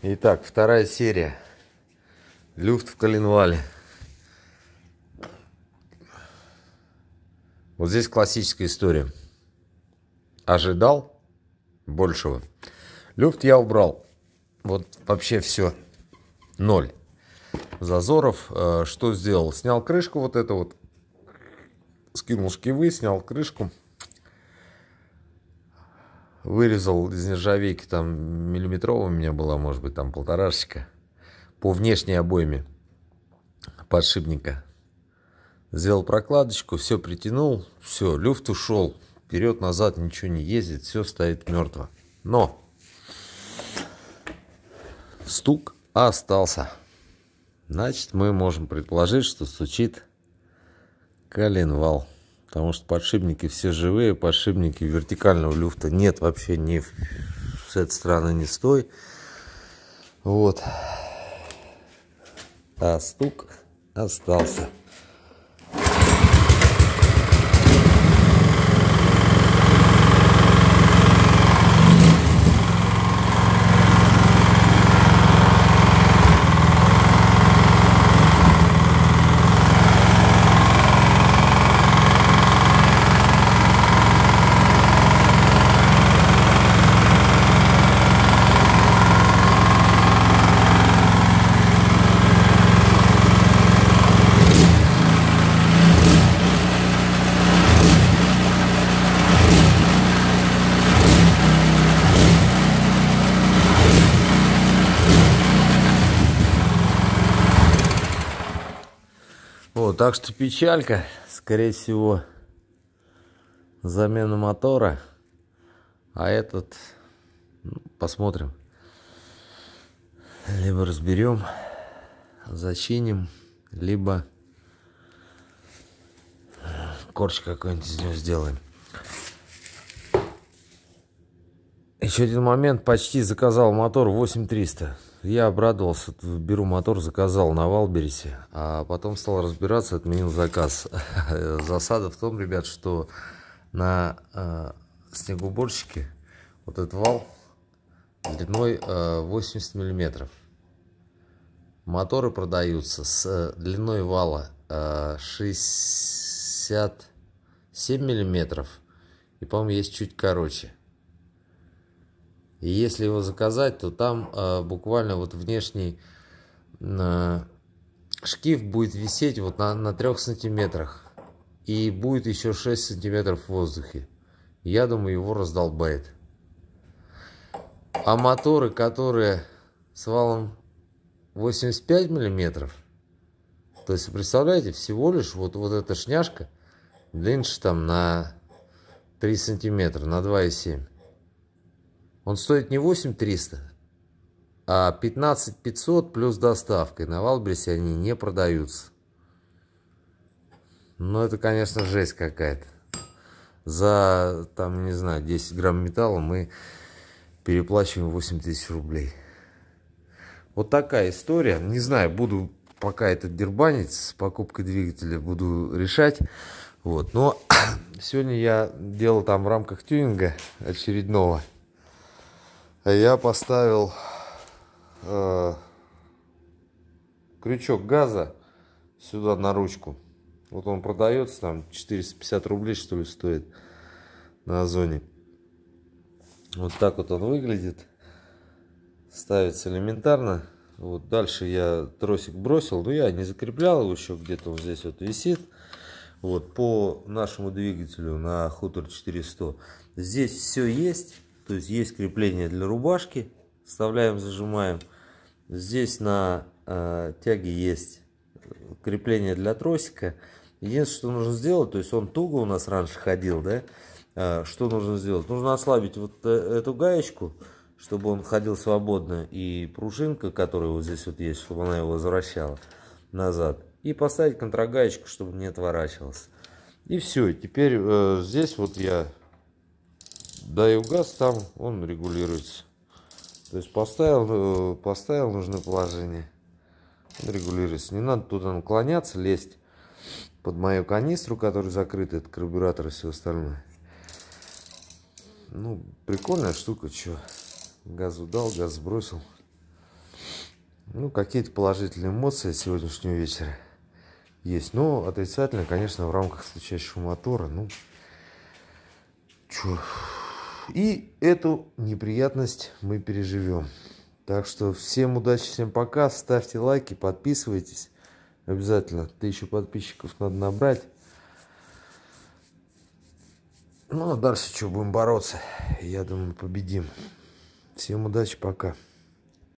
Итак, вторая серия. Люфт в коленвале. Вот здесь классическая история. Ожидал большего. Люфт я убрал. Вот вообще все. Ноль зазоров. Что сделал? Снял крышку вот эту вот. Скинул шкивы, снял крышку. Вырезал из нержавейки, там миллиметровая у меня была, может быть, там полторашечка. По внешней обойме подшипника. Сделал прокладочку, все притянул, все, люфт ушел. Вперед-назад ничего не ездит, все стоит мертво. Но стук остался. Значит, мы можем предположить, что стучит коленвал. Потому что подшипники все живые, подшипники вертикального люфта нет вообще ни с этой стороны, ни с той. Вот. А стук остался. Вот, так что печалька, скорее всего, замена мотора, а этот, посмотрим, либо разберем, зачиним, либо корч какой-нибудь из него сделаем. Еще один момент, почти заказал мотор 8300. Я обрадовался, беру мотор, заказал на Валбересе, а потом стал разбираться, отменил заказ. Засада в том, ребят, что на снегоуборщике вот этот вал длиной 80 миллиметров. Моторы продаются с длиной вала 67 миллиметров, и, по-моему, есть чуть короче. И если его заказать, то там буквально вот внешний шкив будет висеть вот на 3 сантиметрах. И будет еще 6 сантиметров в воздухе. Я думаю, его раздолбает. А моторы, которые с валом 85 миллиметров, то есть, представляете, всего лишь вот эта шняшка длиннее там на 3 сантиметра, на 2,7. Он стоит не 8300, а 15500 плюс доставкой. На Валбересе они не продаются. Но это, конечно, жесть какая-то. За, там, не знаю, 10 грамм металла мы переплачиваем 8000 рублей. Вот такая история. Не знаю, буду пока этот дербанить с покупкой двигателя, буду решать. Вот. Но сегодня я делал там в рамках тюнинга очередного. Я поставил крючок газа сюда на ручку. Вот он продается, там 450 рублей, что ли, стоит на Озоне. Вот так вот он выглядит. Ставится элементарно. Вот дальше я тросик бросил, но я не закреплял его, еще где-то вот здесь вот висит. Вот по нашему двигателю на Хутор 400. Здесь все есть. То есть есть крепление для рубашки, вставляем, зажимаем. Здесь на тяге есть крепление для тросика. Единственное, что нужно сделать, то есть он туго у нас раньше ходил, да? Что нужно сделать? Нужно ослабить вот эту гаечку, чтобы он ходил свободно, и пружинка, которая вот здесь вот есть, чтобы она его возвращала назад. И поставить контрагаечку, чтобы не отворачивался. И все. Теперь здесь вот я даю газ, там он регулируется. То есть поставил нужное положение, он регулируется. Не надо туда наклоняться, лезть под мою канистру, которая закрыта, это карбюратор и все остальное. Ну, прикольная штука, что газу дал, газ сбросил. Ну, какие-то положительные эмоции сегодняшнего вечера есть. Но отрицательно, конечно, в рамках стучащего мотора. Ну, чё. И эту неприятность мы переживем. Так что всем удачи, всем пока. Ставьте лайки, подписывайтесь. Обязательно 1000 подписчиков надо набрать. Ну, а дальше что, будем бороться. Я думаю, победим. Всем удачи, пока.